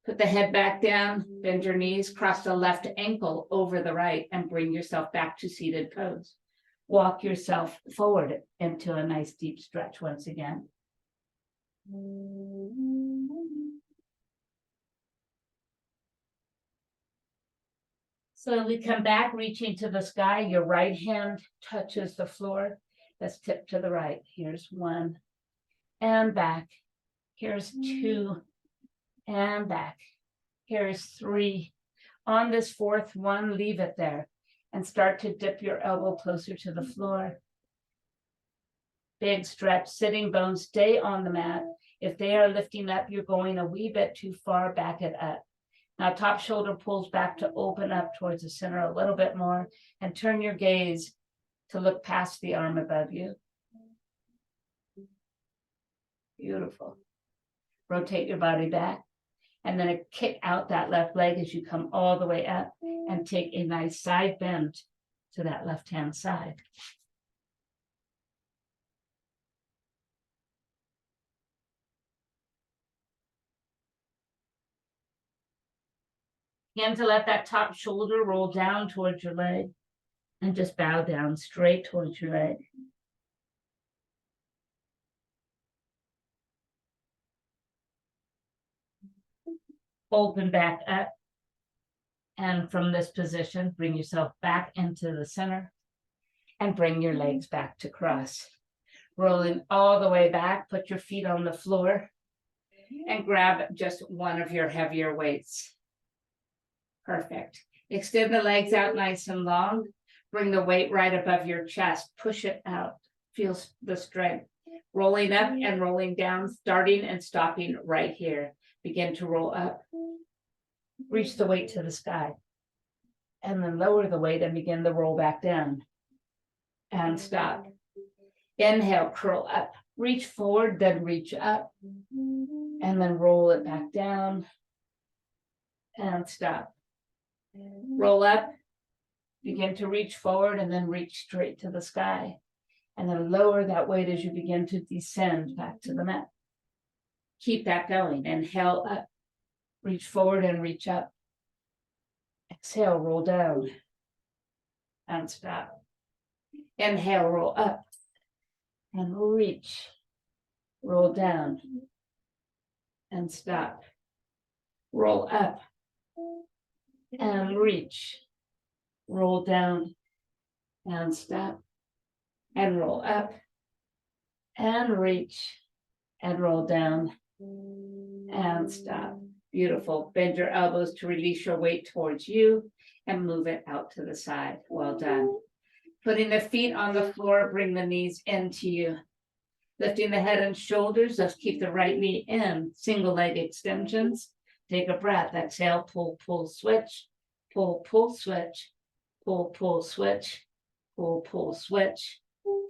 Put the head back down, bend your knees, cross the left ankle over the right, and bring yourself back to seated pose. Walk yourself forward into a nice deep stretch once again. Slowly come back, reaching to the sky. Your right hand touches the floor. Let's tip to the right. Here's one, and back. Here's two, and back. Here's three. On this fourth one, leave it there and start to dip your elbow closer to the floor. Big stretch, sitting bones stay on the mat. If they are lifting up, you're going a wee bit too far, back it up. Now top shoulder pulls back to open up towards the center a little bit more, and turn your gaze to look past the arm above you. Beautiful. Rotate your body back, and then kick out that left leg as you come all the way up, and take a nice side bend to that left-hand side. Begin to let that top shoulder roll down towards your leg, and just bow down straight towards your leg. Open back up, and from this position, bring yourself back into the center and bring your legs back to cross. Rolling all the way back, put your feet on the floor and grab just one of your heavier weights. Perfect. Extend the legs out nice and long. Bring the weight right above your chest. Push it out. Feel the strength. Rolling up and rolling down, starting and stopping right here. Begin to roll up. Reach the weight to the sky. And then lower the weight and begin to roll back down. And stop. Inhale, curl up. Reach forward, then reach up. And then roll it back down. And stop. Roll up, begin to reach forward, and then reach straight to the sky. And then lower that weight as you begin to descend back to the mat. Keep that going. Inhale up, reach forward and reach up. Exhale, roll down and stop. Inhale, roll up and reach. Roll down and stop. Roll up and reach, roll down and stop, and roll up and reach and roll down and stop. Beautiful. Bend your elbows to release your weight towards you and move it out to the side. Well done. Putting the feet on the floor, bring the knees into you. Lifting the head and shoulders, let's keep the right knee in. Single leg extensions. Take a breath. Exhale, pull, pull, switch. Pull, pull, switch. Pull, pull, switch. pull, pull, switch,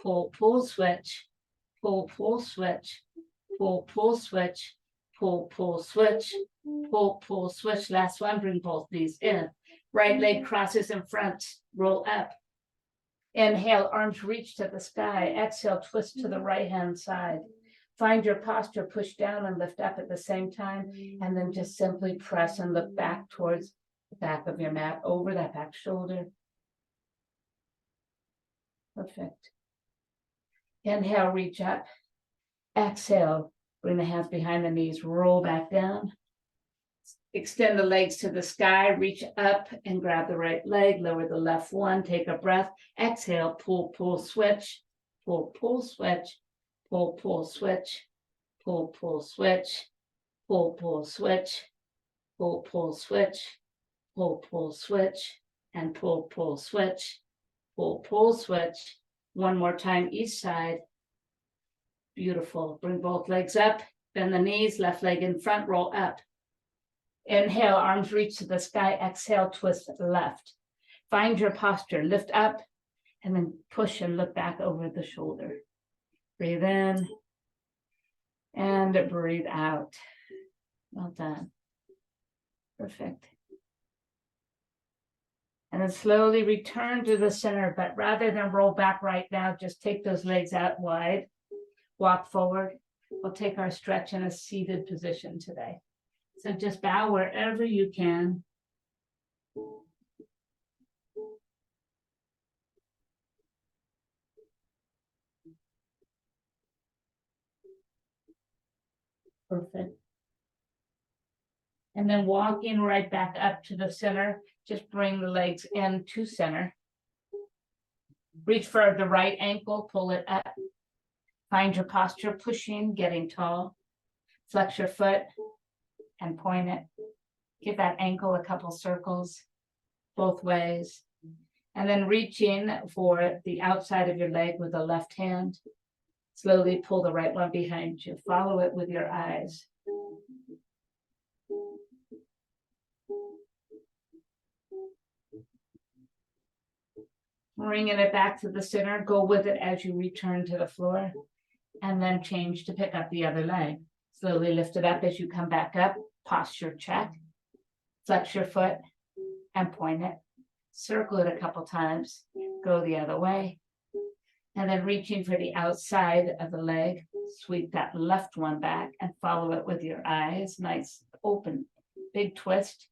pull, pull, switch, pull, pull, switch, pull, pull, switch, pull, pull, switch, pull, pull, switch. Last one, bring both knees in. Right leg crosses in front, roll up. Inhale, arms reach to the sky. Exhale, twist to the right hand side. Find your posture, push down and lift up at the same time, and then just simply press and look back towards the back of your mat, over that back shoulder. Perfect. Inhale, reach up. Exhale, bring the hands behind the knees, roll back down. Extend the legs to the sky, reach up and grab the right leg, lower the left one, take a breath. Exhale, pull, pull, switch, pull, pull, switch, pull, pull, switch, pull, pull, switch, pull, pull, switch, pull, pull, switch, pull, pull, switch, and pull, pull, switch, pull, pull, switch. One more time each side. Beautiful. Bring both legs up, bend the knees, left leg in front, roll up. Inhale, arms reach to the sky. Exhale, twist left. Find your posture, lift up, and then push and look back over the shoulder. Breathe in and breathe out. Well done. Perfect. And then slowly return to the center, but rather than roll back right now, just take those legs out wide, walk forward. We'll take our stretch in a seated position today. So just bow wherever you can. Perfect. And then walking right back up to the center, just bring the legs in to center. Reach for the right ankle, pull it up. Find your posture, pushing, getting tall. Flex your foot and point it. Give that ankle a couple circles both ways. And then reach in for the outside of your leg with the left hand. Slowly pull the right one behind you. Follow it with your eyes. Bringing it back to the center, go with it as you return to the floor, and then change to pick up the other leg. Slowly lift it up as you come back up, posture check, flex your foot and point it, circle it a couple times, go the other way, and then reaching for the outside of the leg, sweep that left one back and follow it with your eyes, nice open, big twist.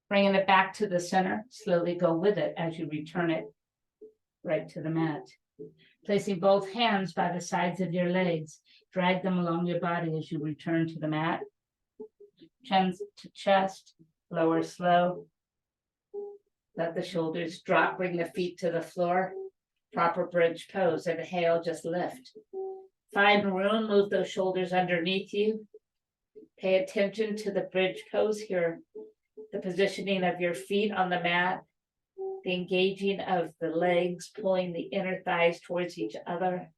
Bringing it back to the center, slowly go with it as you return it right to the mat. Placing both hands by the sides of your legs, drag them along your body as you return to the mat. Chin to chest, lower slow. Let the shoulders drop, bring the feet to the floor. Proper bridge pose. Inhale, just lift. Find room, move those shoulders underneath you. Pay attention to the bridge pose here. The positioning of your feet on the mat, the engaging of the legs, pulling the inner thighs towards each other.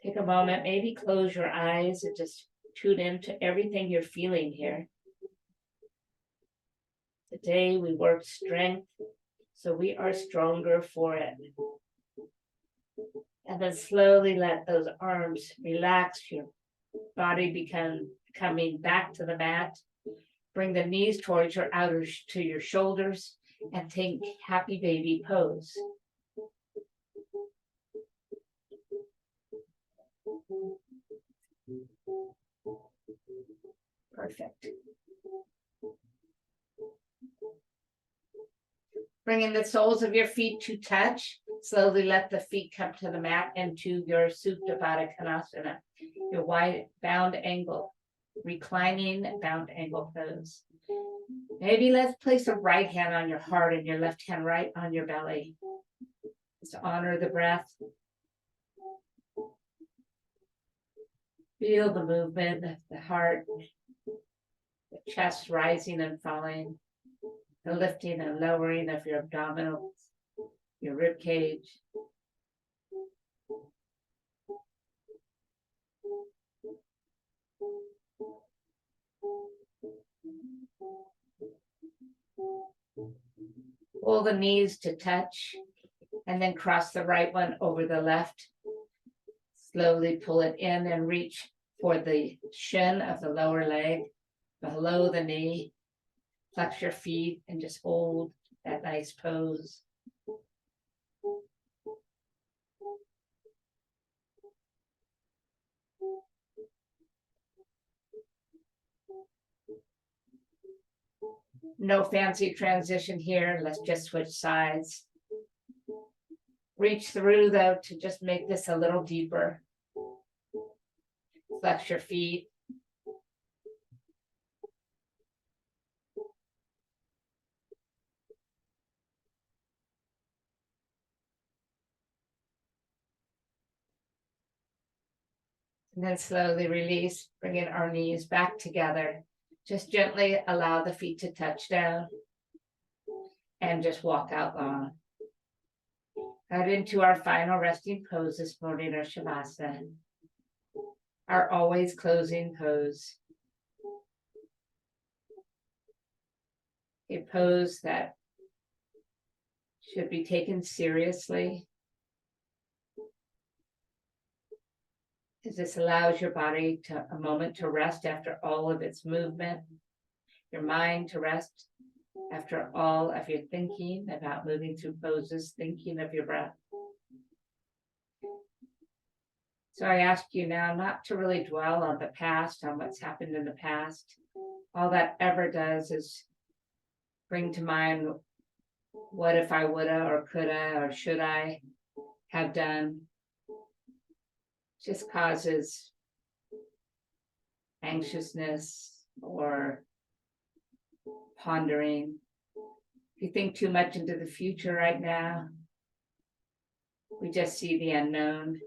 Take a moment, maybe close your eyes and just tune into everything you're feeling here. Today we work strength, so we are stronger for it. And then slowly let those arms relax, your body coming back to the mat. Bring the knees towards your to your shoulders and take happy baby pose. Perfect. Bringing the soles of your feet to touch. Slowly let the feet come to the mat into your Supta Baddha Konasana, your wide bound angle, reclining bound angle pose. Maybe let's place a right hand on your heart and your left hand right on your belly. Just honor the breath. Feel the movement of the heart, the chest rising and falling, the lifting and lowering of your abdominals, your rib cage. Pull the knees to touch, and then cross the right one over the left. Slowly pull it in and reach for the shin of the lower leg, below the knee. Flex your feet and just hold that nice pose. No fancy transition here. Let's just switch sides. Reach through though to just make this a little deeper. Flex your feet. And then slowly release, bringing our knees back together. Just gently allow the feet to touch down and just walk out long. Out into our final resting pose this morning, our Shavasana, our always closing pose. A pose that should be taken seriously, as this allows your body to a moment to rest after all of its movement, your mind to rest after all of your thinking about moving through poses, thinking of your breath. So I ask you now not to really dwell on the past, on what's happened in the past. All that ever does is bring to mind, what if I woulda or coulda or should I have done? Just causes anxiousness or pondering. If you think too much into the future right now, we just see the unknown.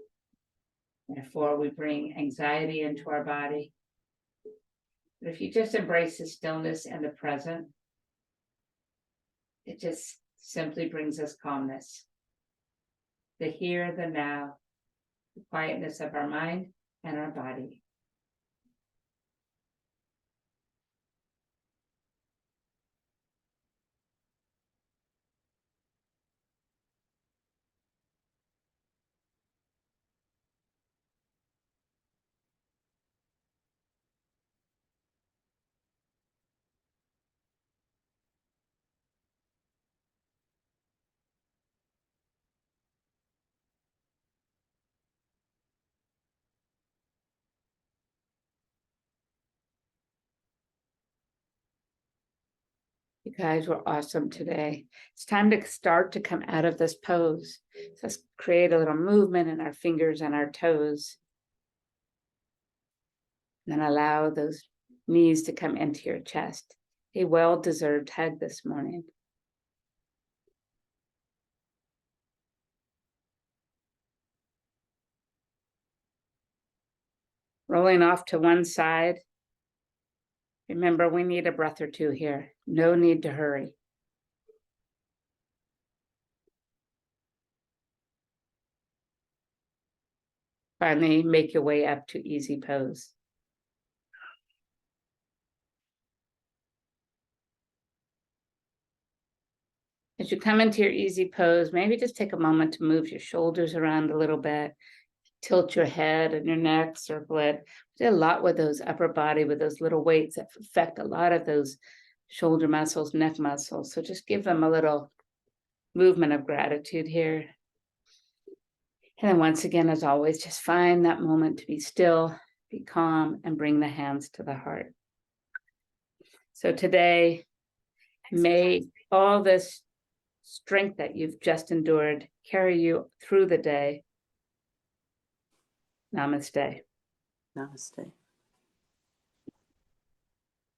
Therefore, we bring anxiety into our body. But if you just embrace the stillness and the present, it just simply brings us calmness. The here, the now, the quietness of our mind and our body. You guys were awesome today. It's time to start to come out of this pose. So let's create a little movement in our fingers and our toes. And then allow those knees to come into your chest. A well-deserved hug this morning. Rolling off to one side. Remember, we need a breath or two here. No need to hurry. Finally, make your way up to easy pose. As you come into your easy pose, maybe just take a moment to move your shoulders around a little bit. Tilt your head and your neck, circle it. We did a lot with those upper body, with those little weights that affect a lot of those shoulder muscles, neck muscles. So just give them a little movement of gratitude here. And then once again, as always, just find that moment to be still, be calm, and bring the hands to the heart. So today, may all this strength that you've just endured carry you through the day. Namaste. Namaste.